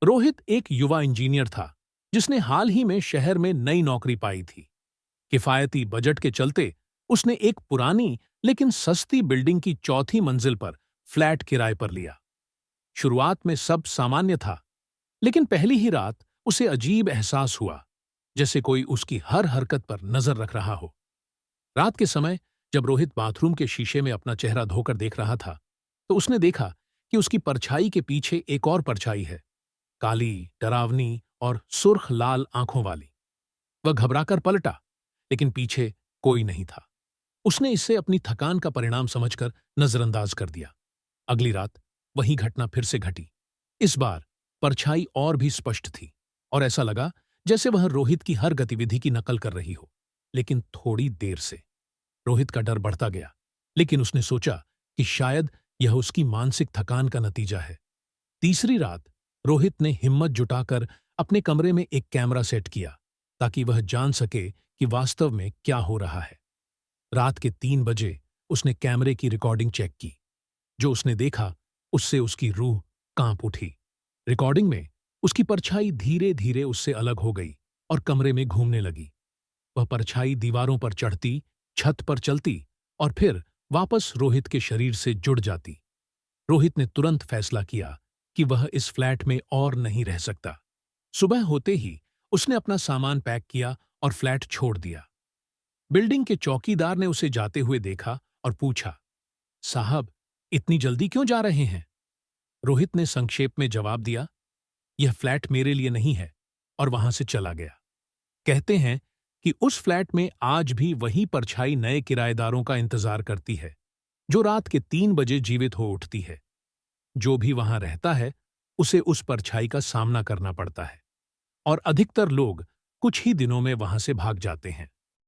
रोहित एक युवा इंजीनियर था जिसने हाल ही में शहर में नई नौकरी पाई थी। किफायती बजट के चलते उसने एक पुरानी लेकिन सस्ती बिल्डिंग की चौथी मंजिल पर फ्लैट किराए पर लिया। शुरुआत में सब सामान्य था, लेकिन पहली ही रात उसे अजीब एहसास हुआ, जैसे कोई उसकी हर हरकत पर नजर रख रहा हो। रात के समय जब रोहित बाथरूम के शीशे में अपना चेहरा धोकर देख रहा था, तो उसने देखा कि उसकी परछाई के पीछे एक और परछाई है, काली, डरावनी और सुर्ख लाल आंखों वाली। वह घबराकर पलटा, लेकिन पीछे कोई नहीं था। उसने इसे अपनी थकान का परिणाम समझकर नजरअंदाज कर दिया। अगली रात वही घटना फिर से घटी। इस बार परछाई और भी स्पष्ट थी और ऐसा लगा जैसे वह रोहित की हर गतिविधि की नकल कर रही हो, लेकिन थोड़ी देर से। रोहित का डर बढ़ता गया, लेकिन उसने सोचा कि शायद यह उसकी मानसिक थकान का नतीजा है। तीसरी रात रोहित ने हिम्मत जुटाकर अपने कमरे में एक कैमरा सेट किया ताकि वह जान सके कि वास्तव में क्या हो रहा है। रात के 3 बजे उसने कैमरे की रिकॉर्डिंग चेक की। जो उसने देखा उससे उसकी रूह कांप उठी। रिकॉर्डिंग में उसकी परछाई धीरे धीरे उससे अलग हो गई और कमरे में घूमने लगी। वह परछाई दीवारों पर चढ़ती, छत पर चलती और फिर वापस रोहित के शरीर से जुड़ जाती। रोहित ने तुरंत फैसला किया कि वह इस फ्लैट में और नहीं रह सकता। सुबह होते ही उसने अपना सामान पैक किया और फ्लैट छोड़ दिया। बिल्डिंग के चौकीदार ने उसे जाते हुए देखा और पूछा, साहब, इतनी जल्दी क्यों जा रहे हैं? रोहित ने संक्षेप में जवाब दिया, यह फ्लैट मेरे लिए नहीं है, और वहां से चला गया। कहते हैं कि उस फ्लैट में आज भी वही परछाई नए किराएदारों का इंतजार करती है, जो रात के 3 बजे जीवित हो उठती है। जो भी वहां रहता है उसे उस परछाई का सामना करना पड़ता है, और अधिकतर लोग कुछ ही दिनों में वहां से भाग जाते हैं।